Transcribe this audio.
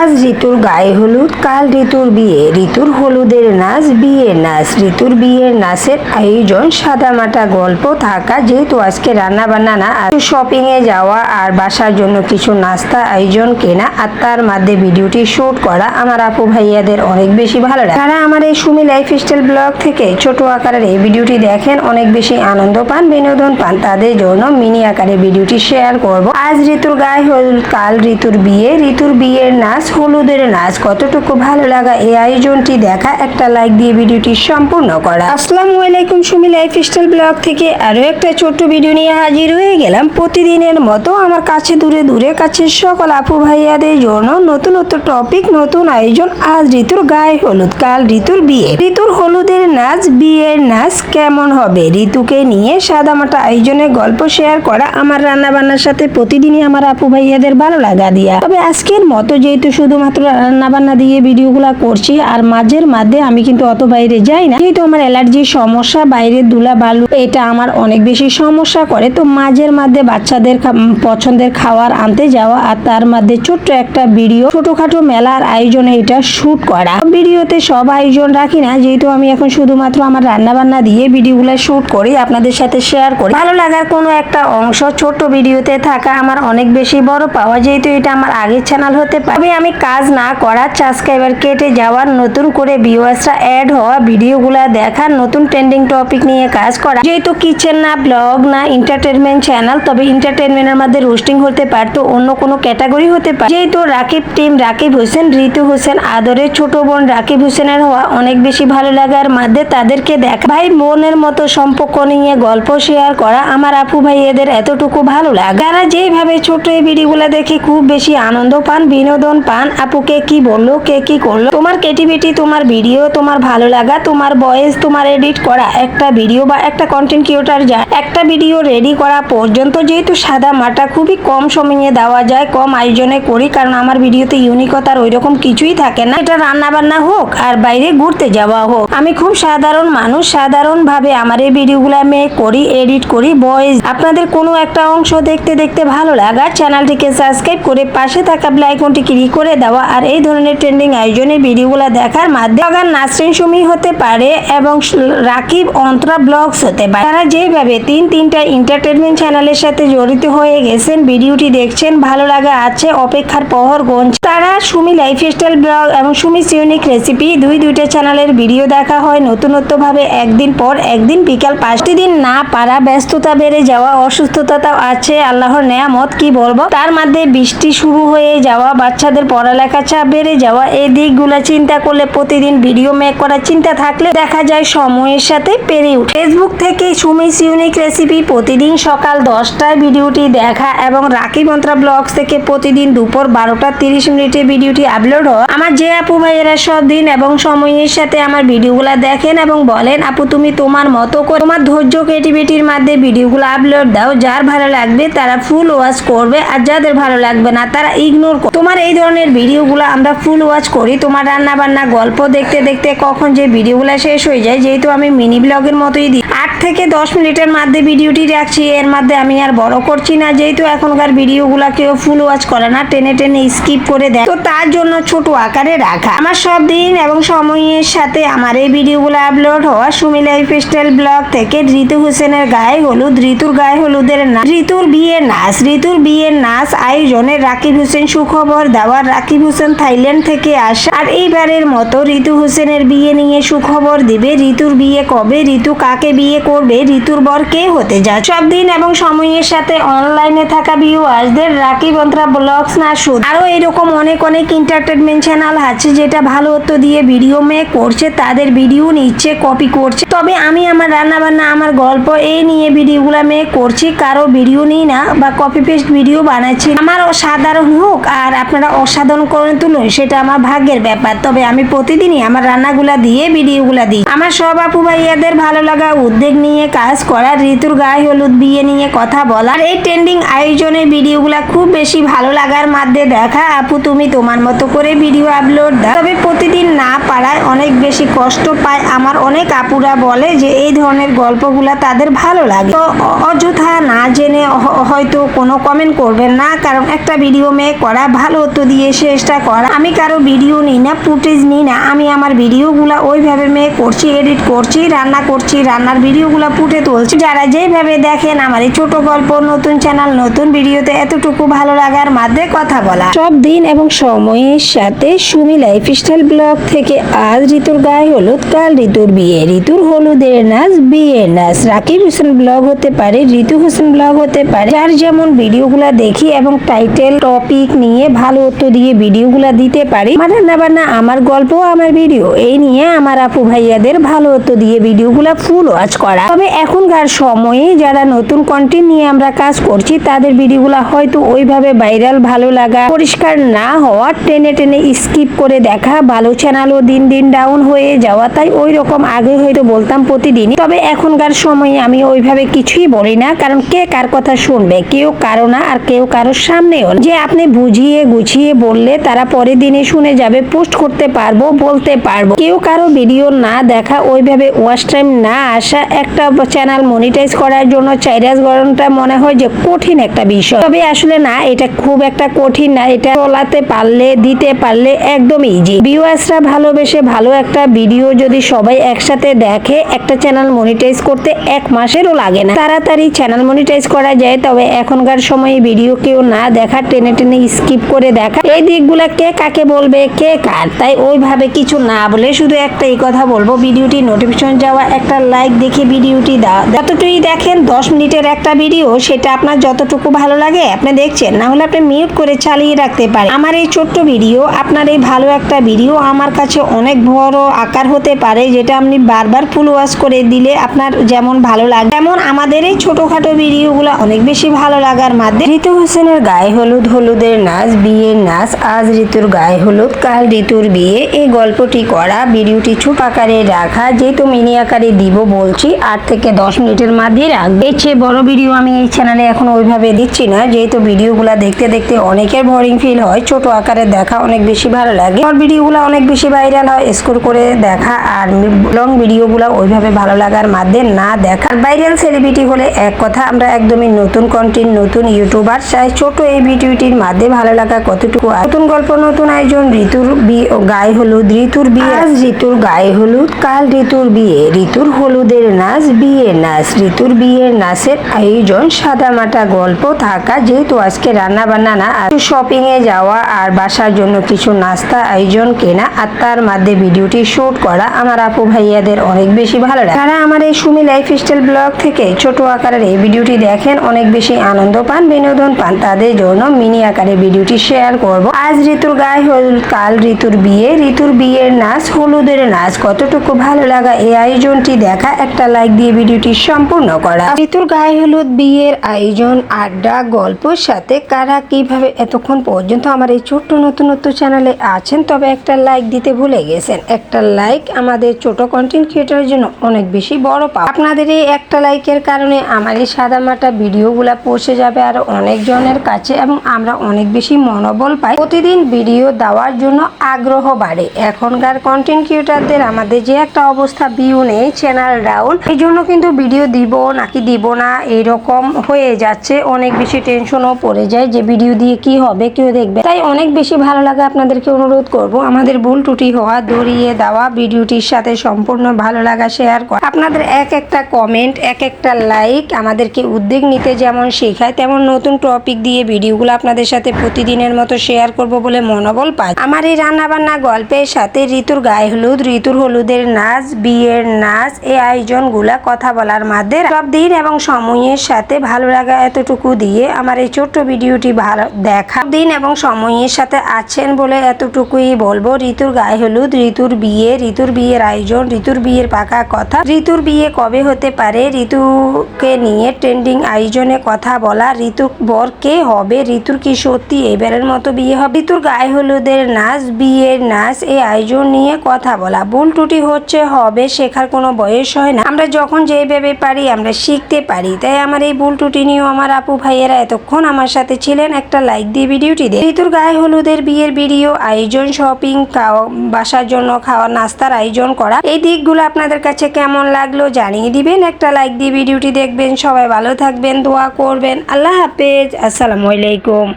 আজ ঋতুর গায়ে হলুদ, কাল ঋতুর বিয়ে, ঋতুর হলুদের নাচ, বিয়ের নাচ, ঋতুর বিয়ের নাচের আয়োজন, সাদামাটা গল্প থাকা। যেহেতু আজকে রান্না বান্না না, আর শপিং এ যাওয়া আর বাসার জন্য কিছু নাস্তা আয়োজন কেনা, আর তার মধ্যে ভিডিওটি শুট করা আমার আপু ভাইয়াদের অনেক বেশি ভালো লাগে। তারা আমার এই সুমি লাইফস্টাইল ব্লগ থেকে ছোট আকারের এই ভিডিওটি দেখেন, অনেক বেশি আনন্দ পান, বিনোদন পান। তাদের জন্য মিনি আকারে ভিডিওটি শেয়ার করব। আজ ঋতুর গায়ে হলুদ, কাল ঋতুর বিয়ে, ঋতুর বিয়ের নাচ, হলুদের নাচ, কতটুকু ভালো লাগা এই আয়োজনটি দেখা। একটা লাইক দিয়ে ভিডিওটি সম্পূর্ণ করা। আসসালামু আলাইকুম, সুমি লাইফস্টাইল ব্লগ থেকে আরো একটা ছোট্ট ভিডিও নিয়ে হাজির হয়ে গেলাম। প্রতিদিনের মতো আমার কাছে দূরে দূরে কাছের সকল আপু ভাইয়াদের জন্য নতুন নতুন টপিক, নতুন আয়োজন। আজ ঋতুর গায়ে হলুদ, কাল ঋতুর বিয়ে, ঋতুর হলুদের নাচ, বিয়ের নাচ কেমন হবে, ঋতুকে নিয়ে সাদামাটা আয়োজনের গল্প শেয়ার করা আমার রান্না বান্নার সাথে প্রতিদিনই আমার আপু ভাইয়াদের ভালো লাগা দিয়া। তবে আজকের মতো যেহেতু শুধুমাত্র রান্না বান্না দিয়ে ভিডিওগুলা করছি, আর মাঝের মধ্যে আমি কিন্তু অত বাইরে যাই না, যেহেতু আমার অ্যালার্জির সমস্যা, বাইরের ধুলা বালু এটা আমার অনেক বেশি সমস্যা করে। তো মাঝের মধ্যে বাচ্চাদের পছন্দের খাবার আনতে যাওয়া, আর তার মধ্যে ছোট্ট একটা ভিডিও, ছোটখাটো মেলার আয়োজনে এটা শুট করা। ভিডিওতে সব আয়োজন রাখি না, যেহেতু আমি এখন শুধুমাত্র আমার রান্না বান্না দিয়ে ভিডিওগুলো শুট করি, আপনাদের সাথে শেয়ার করি। ভালো লাগার কোনো একটা অংশ ছোট্ট ভিডিওতে থাকা আমার অনেক বেশি বড় পাওয়া, যেহেতু এটা আমার আগের চ্যানেল হতে পারে। তবে আমি কাজ না করার, সাবস্ক্রাইবার কেটে যাওয়ার, নতুন করে ভিউয়ার্সরা অ্যাড হওয়া, ভিডিওগুলো দেখার, নতুন ট্রেন্ডিং টপিক নিয়ে কাজ করা। যেহেতু কিচেন না, ব্লগ না, এন্টারটেনমেন্ট চ্যানেল, তবে এন্টারটেনমেন্টের মধ্যে রোস্টিং হতে পারতো, অন্য কোনো ক্যাটাগরি হতে পারে। যেহেতু রাকিব টিম, রাকিব হোসেন, ঋতু হোসেন আদরের ছোট বোন রাকিব হোসেনের হওয়া, অনেক বেশি ভালো লাগার মধ্যে তাদেরকে দেখা, ভাই বোনের মতো সম্পর্ক নিয়ে গল্প শেয়ার করা আমার আপু ভাই এদের এতটুকু ভালো লাগে। যারা যেভাবে ছোট এই ভিডিওগুলো দেখে খুব বেশি আনন্দ পান, বিনোদন পান। আপুকে কি বললো, কে কি করলো, তোমার ক্রিয়েটিভিটি, তোমার ভিডিও, তোমার ভালো লাগা, তোমার ভয়েস, তোমার এডিট করা একটা ভিডিও বা একটা কন্টেন্ট ক্রিয়েটর যায় একটা ভিডিও রেডি করা পর্যন্ত, যেহেতু সাদা মাটা খুবই কম সময়ে দেওয়া যায়, কম আয়োজনে করি, কারণ আমার ভিডিওতে ইউনিকতার ওই রকম কিছুই থাকে না। এটা রান্না বান্না হোক আর বাইরে ঘুরতে যাওয়া হোক, আমি খুব সাধারণ মানুষ, সাধারণ ভাবে আমার এই ভিডিওগুলো আমি করি, এডিট করি, ভয়েস। আপনাদের কোনো একটা অংশ দেখতে দেখতে ভালো লাগা, চ্যানেলটিকে সাবস্ক্রাইব করে পাশে থাকা বেল আইকনটি ক্লিক করে দেওয়া, আর এই ধরনের ট্রেন্ডিং আয়োজনের ভিডিওগুলো দেখার মাধ্যমে নাসরিন সুমি হতে পারে এবং রাকিব অন্তরা ব্লগস হতে পারে। তারা যেভাবে তিনটা এন্টারটেনমেন্ট চ্যানেলের সাথে জড়িত হয়ে গেছেন, ভিডিওটি দেখছেন, ভালো লাগা আছে, অপেক্ষার প্রহর গুনছে। তারা সুমি লাইফস্টাইল ব্লগ এবং সুমি ইউনিক রেসিপি দুইটা চ্যানেলের ভিডিও দেখা হয় নতুনত্ব ভাবে, একদিন পর একদিন বিকাল 5টি দিন না পারা, ব্যস্ততা বেড়ে যাওয়া, অসুস্থতাও আছে, আল্লাহর নেয়ামত কি বলবো, তার মধ্যে বৃষ্টি শুরু হয়ে যাওয়া, বাচ্চাদের পড়ালেখা চাপ বেড়ে যাওয়া, এই দিকগুলো চিন্তা করলে প্রতিদিন ভিডিও মেক করার চিন্তা থাকলে দেখা যায় সময়ের সাথে পেরে উঠে। ফেসবুক থেকে সুমি ইউনিক রেসিপি প্রতিদিন সকাল 10টায় ভিডিওটি দেখা, এবং রাকিব অন্তরা ব্লগস থেকে প্রতিদিন দুপুর 12:30 ভিডিওটি আপলোড হয়। আমার যে আপু ভাইয়েরা সব দিন এবং সময়ের সাথে আমার ভিডিওগুলো দেখেন এবং বলেন, আপু তুমি তোমার মতো করে তোমার ধৈর্য ক্রিয়েটিভিটির মধ্যে ভিডিওগুলো আপলোড দাও, যার ভালো লাগবে তারা ফুল ওয়াচ করবে, আর যাদের ভালো লাগবে না তারা ইগনোর করবে। তোমার এই ধরনের ভিডিওগুলো আমরা ফুল ওয়াচ করি। তোমার রান্না বান্না গল্প দেখতে দেখতে কখন যে ভিডিওগুলো শেষ হয়ে যায়, যেহেতু আমি মিনি ব্লগের মতোই দিই, 8 থেকে 10 মিনিটের মধ্যে ভিডিওটি রাখছি, এর মধ্যে আমি আর বড় করছি না, যেহেতু এখনকার ভিডিওগুলো কেউ ফুল ওয়াচ করে না, টেনে টেনে স্কিপ করে দেয়, তো তার জন্য ছোট আকারে রাখা। আমার সব দিন এবং সময়ের সাথে আমার এই ভিডিওগুলো আপলোড হওয়া সুমি লাইফস্টাইল ব্লগ থেকে। ঋতু হোসেনের গায়ে হলুদ, ঋতুর গায়ে হলুদের নাচ, ঋতুর বিয়ের নাচ, ঋতুর বিয়ের নাচ আয়োজনে রাকিব হোসেন সুখবর দেওয়ার। রাকিব হোসেন থাইল্যান্ড থেকে আসা, আর এইবারের মতো ঋতু হোসেনের বিয়ে নিয়ে সুখবর দিবে। ঋতুর বিয়ে কবে, ঋতু কাকে বিয়ে করবে, ঋতুর বর কে হতে যায়। সব দিন এবং সময়ের সাথে অনলাইনে থাকা ভিউয়ার্সদের রাকিব অন্তরা ব্লগস না শুধু, আরো এরকম অনেক এন্টারটেনমেন্ট চ্যানেল আছে যেটা ভালো হতো দিয়ে ভিডিও মেক করছে, তাদের ভিডিও নিচ্ছে, কপি করছে। তবে আমি আমার রান্না বান্না, আমার গল্প এই নিয়ে ভিডিওগুলো মেক করছি, কারো ভিডিও নিই না বা কপি পেস্ট ভিডিও বানাচ্ছি। আমার অসাধারণ হোক আর আপনারা অসাধারণ করে তুলুন, সেটা আমার ভাগ্যের ব্যাপার। তবে আমি প্রতিদিনই আমার রান্নাগুলা দিয়ে ভিডিওগুলা দিই। আমার সব আপু ভাইয়াদের ভালো লাগা, উদ্যোগ নিয়ে কাজ করা, ঋতুর গায়ে হলুদ, বিয়ে নিয়ে কথা বলা, আর এই ট্রেন্ডিং আয়োজনের ভিডিওগুলা খুব বেশি ভালো লাগার মধ্যে দেখা। আপু তুমি তোমার মতো করে ভিডিও আপলোড দাও, তবে প্রতিদিন না পারায় অনেক বেশি কষ্ট পায়। আমার অনেক আপুরা বলে যে এই ধরনের গল্পগুলা তাদের ভালো লাগে, তো অযথা না জেনে হয়তো কোনো কমেন্ট করবেন না, কারণ একটা ভিডিও মেক করা ভালো হতো দিয়ে চেষ্টা করা। আমি কারো ভিডিও নিই না, ফুটেজ নিই না, আমি আমার ভিডিওগুলো ওইভাবে করছি, এডিট করছি, রান্না করছি, রান্নার ভিডিওগুলো ফুটে তুলছি। যারা যেভাবে দেখেন আমার এই ছোট গল্প, নতুন চ্যানেল, নতুন ভিডিওতে এতটুকু ভালো লাগার মাধ্যমে কথা বলা। সব দিন এবং সময়ের সাথে সুমি লাইফস্টাইল ব্লগ থেকে আজ ঋতুর গায়ে হলুদ, কাল ঋতুর বিয়ে, ঋতুর হলুদের নাচ, বিয়ের নাচ। রাকিব হোসেন ব্লগ হতে পারে, ঋতু হোসেন ব্লগ হতে পারে, যার যেমন ভিডিওগুলা দেখি এবং টাইটেল টপিক নিয়ে ভালো উত্তর দিয়ে ভিডিওগুলা দিতে পারি। আমার রান্না বান্না, আমার গল্প, আমার ভিডিও, এই নিয়ে আমার আপু ভাইয়াদের ভালো উত্তর দিয়ে ভিডিওগুলা ফুল ওয়াচ করা। তবে এখনকার সময়ে যারা নতুন কন্টেন্ট নিয়ে আমরা কাজ করছি তাদের ভিডিওগুলা হয়তো ওইভাবে ভাইরাল, ভালো লাগা, পরিষ্কার না হওয়া, টেনে টেনে স্কিপ করে দেখা, ভালো চ্যানেলও দিন দিন ডাউন হয়ে যাওয়া। তাই ওই রকম আগে হয়তো বলতাম প্রতিদিনই, তবে এখনকার সময়ে আমি ওইভাবে কিছুই বলি না, কারণ কে কার কথা শুনবে? কেউ কারো না, আর কেউ কারোর সামনেও না। যে আপনি বুঝিয়ে গুছিয়ে বললে তারা পরের দিনে শুনে যাবে, পোস্ট করতে পারবো, বলতে পারবো। কেউ কারো ভিডিও না দেখা, ওইভাবে ওয়াচ টাইম না আসা, একটা চ্যানেল মনিটাইজ করার জন্য 4 ঘন্টা মনে হয় যে কঠিন একটা বিষয়। তবে আসলে না, এটা খুব একটা কঠিন না। এটা চলাতে পারলে, দিতে পারলে একদম ইজি। ভিউয়ার্সরা ভালোবেসে ভালো একটা ভিডিও যদি সবাই একসাথে দেখে, একটা চ্যানেল মনিটাইজ করতে 1 মাসেরও লাগে না, তাড়াতাড়ি চ্যানেল মনিটাইজ করা যায়। তবে এখনকার সময়ে ভিডিও কেউ না দেখা, টেনে টেনে স্কিপ করে দেখা, এই দিকগুলা কে কাকে বলবে, কে কার? তাই ওইভাবে কিছু না বলে শুধু একটাই কথা বলবো, ভিডিওটি নোটিফিকেশন যাওয়া, একটা লাইক দেখে ভিডিওটি দাও। যতটুকুই দেখেন 10 মিনিটের একটা ভিডিও, সেটা আপনার যতটুকু ভালো লাগে আপনি দেখছেন, না হলে আপনি মিউট করে চালিয়ে রাখতে পারেন। আমার এই ছোট্ট ভিডিও, আপনার এই ভালো একটা ভিডিও আমার কাছে অনেক বড় আকার হতে পারে, যেটা আপনি বারবার ফুল ওয়াচ করে দিলে আপনার যেমন ভালো লাগে, তেমন আমাদের এই ছোটখাটো ভিডিওগুলো অনেক বেশি ভালো লাগার মাধ্যমে। ঋতু হোসেনের গায়ে হলুদ, হলুদের নাচ, বিয়ের নাচ, আজ ঋতুর গায়ে হলুদ, কাল ঋতুর বিয়ে, এই গল্পটি করা, ভিডিওটি ছোট আকারে রাখা, যেহেতু মিনি আকারে দিব বলছি 8 থেকে 10 মিনিটের মধ্যে রাখবে। এর চেয়ে বড় ভিডিও আমি এই চ্যানেলে এখন ওইভাবে দিচ্ছি না, যেহেতু ভিডিওগুলো দেখতে দেখতে অনেকের বোরিং ফিল হয়। ছোট আকারে দেখা অনেক বেশি ভালো লাগে, শর্ট ভিডিওগুলো অনেক বেশি ভাইরাল হয়, স্ক্রল করে দেখা, আর লং ভিডিওগুলো ওইভাবে ভালো লাগার মাধ্যমে না দেখা। ভাইরাল সেলিব্রিটি হলে এক কথা, আমরা একদমই নতুন কন্টেন্ট, নতুন ইউটিউবার চাই। ছোট এই ভিডিওটির মাধ্যমে ভালো লাগা কতটুকু, নতুন গল্প, নতুন আয়োজন, ঋতুর গায়ে হলুদ, ঋতুর বিয়ে, আজ ঋতুর গায়ে হলুদ, কাল ঋতুর বিয়ে, ঋতুর হলুদের নাচ, বিয়ের নাচ, ঋতুর বিয়ের নাচের আয়োজন, সাদামাটা গল্প থাকা, যেহেতু আজকে রান্না বান্না না, আর শপিং এ যাওয়া, আর বাসার জন্য কিছু নাস্তা আয়োজন কেনা, আর তার মধ্যে ভিডিওটি শুট করা আমার আপু ভাইয়াদের অনেক বেশি ভালো লাগে। তারা আমার এই সুমি লাইফস্টাইল ব্লগ থেকে ছোট আকারের এই ভিডিওটি দেখেন, অনেক বেশি আনন্দ পান, বিনোদন পান, তাদের জন্য মিনি আকারে ভিডিওটি শেয়ার করব। আজ ঋতুর গায়ে হলুদ, কাল ঋতুর বিয়ে, ঋতুর বিয়ের নাচ, হলুদের নাচ, কতটুকু ভালো লাগা এই আয়োজনটি দেখা, একটা লাইক দিয়ে ভিডিওটি সম্পূর্ণ করা। ঋতুর গায়ে হলুদ, বিয়ের আয়োজন, আড্ডা, গল্পের সাথে কারা কিভাবে এতক্ষণ পর্যন্ত আমার এই ছোট্ট নতুনত্ব চ্যানেলে আছেন, তবে একটা লাইক দিতে ভুলে গেছেন। একটা লাইক আমাদের ছোট কন্টেন্ট ক্রিয়েটরের জন্য অনেক বেশি বড় পাওয়া। আপনাদের এই একটা লাইকের কারণে আমার এই সাদামাটা ভিডিওগুলো পৌঁছে যাবে আর অনেক জনের কাছে, এবং আমরা অনেক বেশি মনোবল পাই, প্রতিদিন ভিডিও দেওয়ার জন্য আগ্রহ বাড়ে। এখনকার কন্টেন্ট ক্রিয়েটরদের আমাদের যে একটা অবস্থা, ভিউ নেই, চ্যানেল ডাউন, এই জন্য কিন্তু ভিডিও দিব নাকি দিব না এরকম হয়ে যাচ্ছে, অনেক বেশি টেনশনও পড়ে যায় যে ভিডিও দিয়ে কি হবে, কেউ দেখবে। তাই অনেক বেশি ভালো লাগে, আপনাদেরকে অনুরোধ করব আমাদের ভুল ত্রুটি হওয়া দড়িয়ে দেওয়া, ভিডিওটির সাথে সম্পূর্ণ ভালো লাগা শেয়ার করা। আপনাদের এক একটা কমেন্ট, এক একটা লাইক আমাদেরকে উদ্যোগ নিতে যেমন শেখায়, তেমন নতুন টপিক দিয়ে ভিডিওগুলো আপনাদের সাথে প্রতিদিনের মতো শেয়ার করব বলে মনোবল পাই। আমার এই রান্নাবান্না গল্পের সাথে ঋতুর গায়ে হলুদ, ঋতুর হলুদের নাচ, বিয়ের নাচ, এই আয়োজনগুলা কথা বলার মাধ্যমে সব দিন এবং সময়ের সাথে ভালো লাগা এতটুকু দিয়ে আমার এই ছোট্ট ভিডিওটি ভালো দেখা, দিন এবং সময়ের সাথে আছেন বলে এতটুকুই বলবো। ঋতুর গায়ে হলুদ, ঋতুর বিয়ে, ঋতুর বিয়ের আয়োজন, ঋতুর বিয়ের পাকা কথা, ঋতুর বিয়ে কবে হতে পারে, ঋতুকে নিয়ে ট্রেন্ডিং আয়োজনে কথা বলা, ঋতুর বর কে হবে, ঋতুর কি সত্যি এবারের মতো বিয়ে হবে, ঋতুর গায়ে হলুদের নাচ, বিয়ের নাচ, এই আয়োজন নিয়ে কথা বলা। ভুল ত্রুটি হচ্ছে, হবে, শেখার কোনো বয়স হয় না, আমরা যখন যেভাবে পারি আমরা শিখতে পারি। তাই আমার এই ভুল ত্রুটি নিয়েও আমার আপু ভাইয়েরা এতক্ষণ আমার সাথে ছিলেন, একটা লাইক দিয়ে ভিডিওটি দেন। ঋতুর গায়ে হলুদের বিয়ের ভিডিও আয়োজন, শপিং, বাসার জন্য খাওয়া, নাস্তার আয়োজন করা, এই দিকগুলো আপনাদের কাছে কেমন লাগলো জানিয়ে দিবেন, একটা লাইক দিয়ে ভিডিওটি দেখবেন। সবাই ভালো থাকবেন, দোয়া করবেন। আল্লাহ হাফেজ, আসসালামু আলাইকুম।